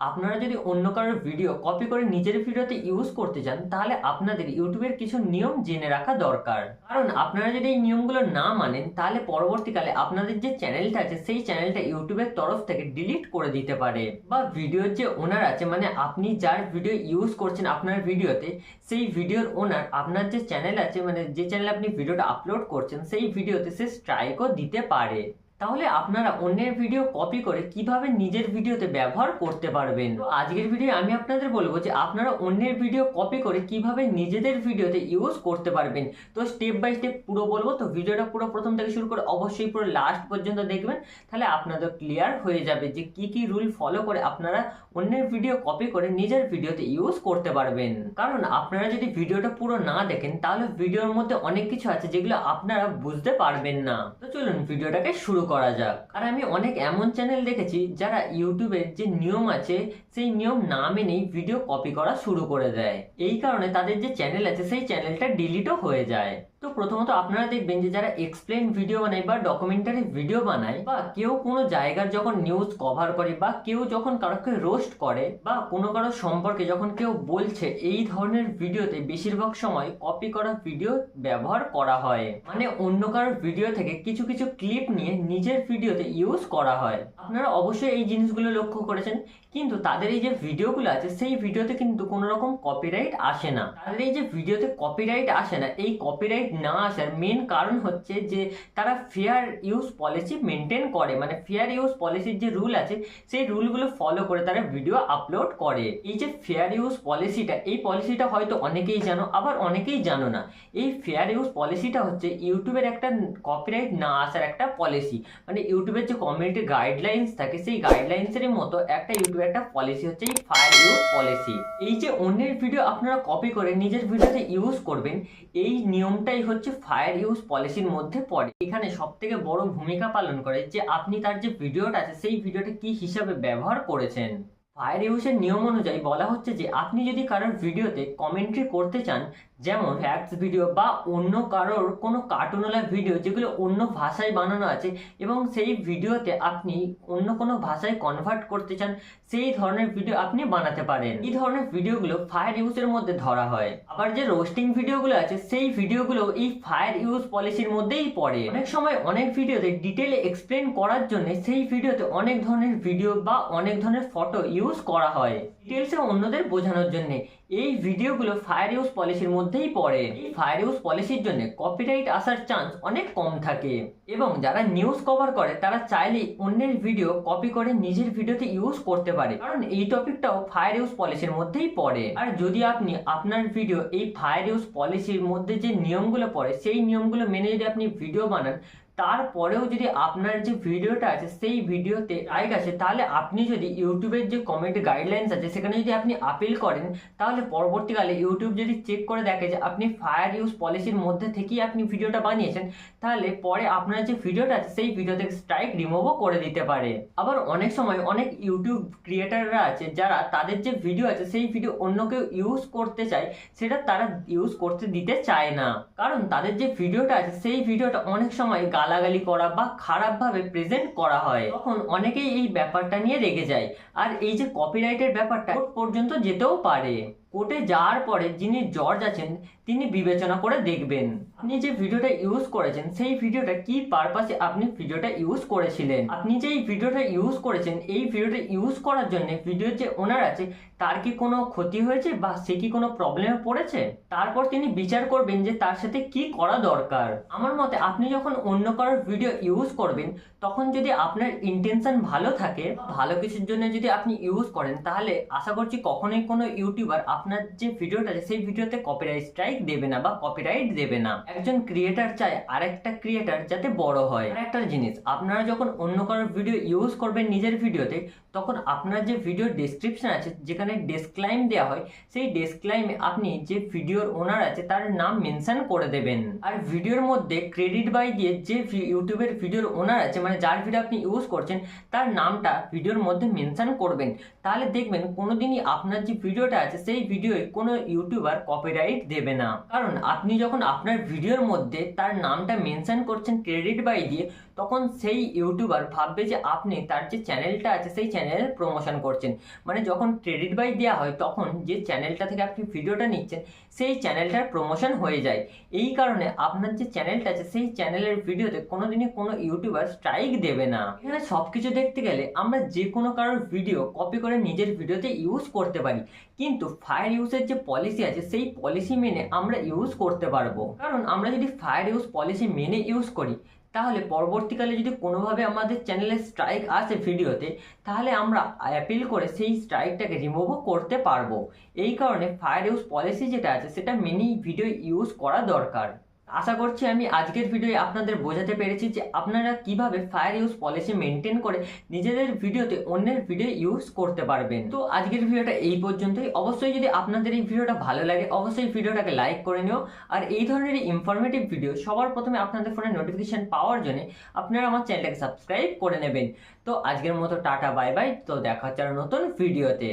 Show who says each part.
Speaker 1: আপনারা যদি অন্য কারোর ভিডিও কপি করে নিজের ভিডিওতে ইউজ করতে চান তাহলে আপনাদের ইউটিউবের কিছু নিয়ম জেনে রাখা দরকার। কারণ আপনারা যদি এই নিয়মগুলো না মানেন তাহলে পরবর্তীকালে আপনাদের যে চ্যানেলটা আছে সেই চ্যানেলটা ইউটিউবের তরফ থেকে ডিলিট করে দিতে পারে, বা ভিডিওর যে ওনার আছে মানে আপনি যার ভিডিও ইউজ করছেন আপনার ভিডিওতে সেই ভিডিওর ওনার আপনার যে চ্যানেল আছে মানে যে চ্যানেলে আপনি ভিডিওটা আপলোড করছেন সেই ভিডিওতে সে স্ট্রাইকও দিতে পারে। তাহলে আপনারা অন্যের ভিডিও কপি করে কিভাবে নিজের ভিডিওতে ব্যবহার করতে পারবেন। তো আজকের ভিডিও আমি আপনাদের বলবো যে আপনারা অন্যের ভিডিও কপি করে কিভাবে নিজেদের ভিডিওতে ইউজ করতে পারবেন। তো স্টেপ বাই স্টেপ পুরো বলবো, তো ভিডিওটা পুরো প্রথম থেকে শুরু করে অবশ্যই পুরো লাস্ট পর্যন্ত দেখবেন, তাহলে আপনাদের ক্লিয়ার হয়ে যাবে যে কি কি রুল ফলো করে আপনারা অন্যের ভিডিও কপি করে নিজের ভিডিওতে ইউজ করতে পারবেন। কারণ আপনারা যদি ভিডিওটা পুরো না দেখেন তাহলে ভিডিওর মধ্যে অনেক কিছু আছে যেগুলো আপনারা বুঝতে পারবেন না। তো চলুন ভিডিওটাকে শুরু করা যাক। আর আমি অনেক এমন চ্যানেল দেখেছি যারা ইউটিউবের যে নিয়ম আছে সেই নিয়ম না মেনেই ভিডিও কপি করা শুরু করে দেয়, এই কারণে তাদের যে চ্যানেল আছে সেই চ্যানেলটা ডিলিটও হয়ে যায়। তো প্রথমত আপনারা দেখবেন যে যারা এক্সপ্লেন ভিডিও বানায় বা ডকুমেন্টারি ভিডিও বানায়, বা কেউ কোনো জায়গার যখন নিউজ কভার করে, বা কেউ যখন কারোকে রোস্ট করে, বা কোনো কারো সম্পর্কে যখন কেউ বলছে, এই ধরনের ভিডিওতে বেশিরভাগ সময় কপি করা ভিডিও ব্যবহার করা হয়। মানে অন্য কারোর ভিডিও থেকে কিছু কিছু ক্লিপ নিয়ে নিজের ভিডিওতে ইউজ করা হয়। আপনারা অবশ্যই এই জিনিসগুলো লক্ষ্য করেছেন, কিন্তু তাদের এই যে ভিডিওগুলো আছে সেই ভিডিওতে কিন্তু কোনো রকম কপিরাইট আসে না। তাদের এই যে ভিডিওতে কপিরাইট আসে না, এই কপিরাইট না আসার মেন কারণ হচ্ছে যে তারা ফেয়ার ইউজ পলিসি মেনটেন করে। মানে ফেয়ার ইউজ পলিসির যে রুল আছে সেই রুলগুলো ফলো করে তারা ভিডিও আপলোড করে। এই যে ফেয়ার ইউজ পলিসিটা, এই পলিসিটা হয়তো অনেকেই জানো, আবার অনেকেই জানো না। এই ফেয়ার ইউজ পলিসিটা হচ্ছে ইউটিউবের একটা কপিরাইট না আসার একটা পলিসি। মানে ইউটিউবের যে কমিউনিটি গাইডলাইন্স থাকে সেই গাইডলাইন্সের মতো একটা ইউটিউবের একটা পলিসি হচ্ছে এই ফায়ার ইউজ পলিসি। এই যে অন্যের ভিডিও আপনারা কপি করে নিজের ভিডিওতে ইউজ করবেন, এই নিয়মটাই হচ্ছে ফায়ার ইউজ পলিসির মধ্যে পড়ে। এখানে সব থেকে বড় ভূমিকা পালন করে যে আপনি তার যে ভিডিওটা আছে সেই ভিডিওটা কি হিসাবে ব্যবহার করেছেন। ফায়ার ইউজের নিয়ম অনুযায়ী বলা হচ্ছে যে আপনি যদি কারোর ভিডিওতে কমেন্ট্রি করতে চান, যেমন ফ্যাক্টস ভিডিও বা অন্য কারোর কোনো কার্টুনওয়ালা ভিডিও যেগুলো অন্য ভাষায় বানানো আছে এবং সেই ভিডিওতে আপনি অন্য কোনো ভাষায় কনভার্ট করতে চান, সেই ধরনের ভিডিও আপনি বানাতে পারেন। এই ধরনের ভিডিওগুলো ফায়ার ইউজের মধ্যে ধরা হয়। আবার যে রোস্টিং ভিডিওগুলো আছে সেই ভিডিওগুলো এই ফায়ার ইউজ পলিসির মধ্যেই পড়ে। অনেক সময় অনেক ভিডিওতে ডিটেলে এক্সপ্লেন করার জন্য সেই ভিডিওতে অনেক ধরনের ভিডিও বা অনেক ধরনের ফটো ইউজ করা হয় ডিটেলসে অন্যদের বোঝানোর জন্য। এই ভিডিওগুলো ফায়ার ইউজ পলিসির মধ্যেই পড়ে। এই ফায়ার ইউজ পলিসির জন্য কপিরাইট আসার চান্স অনেক কম থাকে, এবং যারা নিউজ কভার করে তারা চাইলেই অন্যের ভিডিও কপি করে নিজের ভিডিওতে ইউজ করতে পারে, কারণ এই টপিকটাও ফায়ার ইউজ পলিসির মধ্যেই পড়ে। আর যদি আপনি আপনার ভিডিও এই ফায়ার ইউজ পলিসির মধ্যে যে নিয়মগুলো পড়ে সেই নিয়মগুলো মেনে যদি আপনি ভিডিও বানান, তারপরেও যদি আপনার যে ভিডিওটা আছে সেই ভিডিওতে লাইক আসে, তাহলে আপনি যদি ইউটিউবের যে কমিউনিটি গাইডলাইন্স আছে সেখানে যদি আপনি আপিল করেন, তাহলে পরবর্তীকালে ইউটিউব যদি চেক করে দেখে যে আপনি ফায়ার ইউজ পলিসির মধ্যে থেকেই আপনি ভিডিওটা বানিয়েছেন, তাহলে পরে আপনার যে ভিডিওটা আছে সেই ভিডিও থেকে স্ট্রাইক রিমুভও করে দিতে পারে। আবার অনেক সময় অনেক ইউটিউব ক্রিয়েটাররা আছে যারা তাদের যে ভিডিও আছে সেই ভিডিও অন্য কেউ ইউজ করতে চায়, সেটা তারা ইউজ করতে দিতে চায় না, কারণ তাদের যে ভিডিওটা আছে সেই ভিডিওটা অনেক সময় গালাগালি করা বা খারাপভাবে প্রেজেন্ট করা হয়। তখন অনেকেই এই ব্যাপারটা নিয়ে রেগে যায়, আর এই যে কপিরাইটের ব্যাপারটা কোর্ট পর্যন্ত যেতেও পারে। কোর্টে যাওয়ার পরে যিনি জজ আছেন তিনি বিবেচনা করে দেখবেন আপনি যে ভিডিওটা ইউজ করেছেন সেই ভিডিওটা কি পারপাসে আপনি ভিডিওটা ইউজ করেছিলেন। আপনি যে এই ভিডিওটা ইউজ করেছেন, এই ভিডিওটা ইউজ করার জন্য ভিডিওর যে ওনার আছে তার কি কোনো ক্ষতি হয়েছে বা সে কি কোনো প্রবলেমে পড়েছে, তারপর তিনি বিচার করবেন যে তার সাথে কি করা দরকার। আমার মতে আপনি যখন অন্য কারোর ভিডিও ইউজ করবেন তখন যদি আপনার ইন্টেনশন ভালো থাকে, ভালো কিছুর জন্য যদি আপনি ইউজ করেন, তাহলে আশা করছি কখনোই কোনো ইউটিউবার আপনার যে ভিডিওটা আছে সেই ভিডিওতে কপিরাইট স্ট্রাইক দেবে না বা কপিরাইট দেবে না। একজন ক্রিয়েটার চায় আরেকটা ক্রিয়েটার যাতে বড় হয়। আর একটা জিনিস, আপনারা যখন অন্য কারোর ভিডিও ইউজ করবেন নিজের ভিডিওতে, তখন আপনার যে ভিডিও ডেসক্রিপশন আছে যেখানে ডেসক্লাইম দেওয়া হয়, সেই ডেসক্লাইমে আপনি যে ভিডিওর ওনার আছে তার নাম মেনশন করে দেবেন। আর ভিডিওর মধ্যে ক্রেডিট বাই দিয়ে যে ইউটিউবের ভিডিওর ওনার আছে মানে যার ভিডিও আপনি ইউজ করছেন তার নামটা ভিডিওর মধ্যে মেনশন করবেন। তাহলে দেখবেন কোনোদিনই আপনার যে ভিডিওটা আছে সেই ভিডিওয় কোনো ইউটিউবার কপিরাইট দেবে না, কারণ আপনি যখন আপনার ভিডিওর মধ্যে তার নামটা মেনশন করছেন ক্রেডিট বাই দিয়ে, তখন সেই ইউটিউবার ভাববে যে আপনি তার যে চ্যানেলটা আছে সেই চ্যানেলের প্রমোশন করছেন। মানে যখন ক্রেডিট বাই দেওয়া হয় তখন যে চ্যানেলটা থেকে আপনি ভিডিওটা নিচ্ছেন সেই চ্যানেলটার প্রমোশন হয়ে যায়। এই কারণে আপনার যে চ্যানেলটা আছে সেই চ্যানেলের ভিডিওতে কোনোদিনই কোনো ইউটিউবার স্ট্রাইক দেবে না। এখানে সবকিছু দেখতে গেলে আমরা যে কোনো কারোর ভিডিও কপি করে নিজের ভিডিওতে ইউজ করতে পারি, কিন্তু ফায়ার ইউজের যে পলিসি আছে সেই পলিসি মেনে আমরা ইউজ করতে পারবো। কারণ আমরা যদি ফায়ার ইউজ পলিসি মেনে ইউজ করি তাহলে পরবর্তীকালে যদি কোনোভাবে আমাদের চ্যানেলে স্ট্রাইক আসে ভিডিওতে, তাহলে আমরা অ্যাপিল করে সেই স্ট্রাইকটাকে রিমুভও করতে পারবো। এই কারণে ফায়ার ইউজ পলিসি যেটা আছে সেটা মেনেই ভিডিও ইউজ করা দরকার। আশা করছি আমি আজকের ভিডিওয়ে আপনাদের বোঝাতে পেরেছি যে আপনারা কিভাবে ফায়ার ইউজ পলিসি মেনটেন করে নিজেদের ভিডিওতে অন্যের ভিডিও ইউজ করতে পারবেন। তো আজকের ভিডিওটা এই পর্যন্তই। অবশ্যই যদি আপনাদের এই ভিডিওটা ভালো লাগে অবশ্যই ভিডিওটাকে লাইক করে নিও। আর এই ধরনের ইনফরমেটিভ ভিডিও সবার প্রথমে আপনাদের ফোনে নোটিফিকেশন পাওয়ার জন্য আপনারা আমার চ্যানেলটাকে সাবস্ক্রাইব করে নেবেন। তো আজকের মতো টাটা বাই বাই। তো দেখা হচ্ছে আর নতুন ভিডিওতে।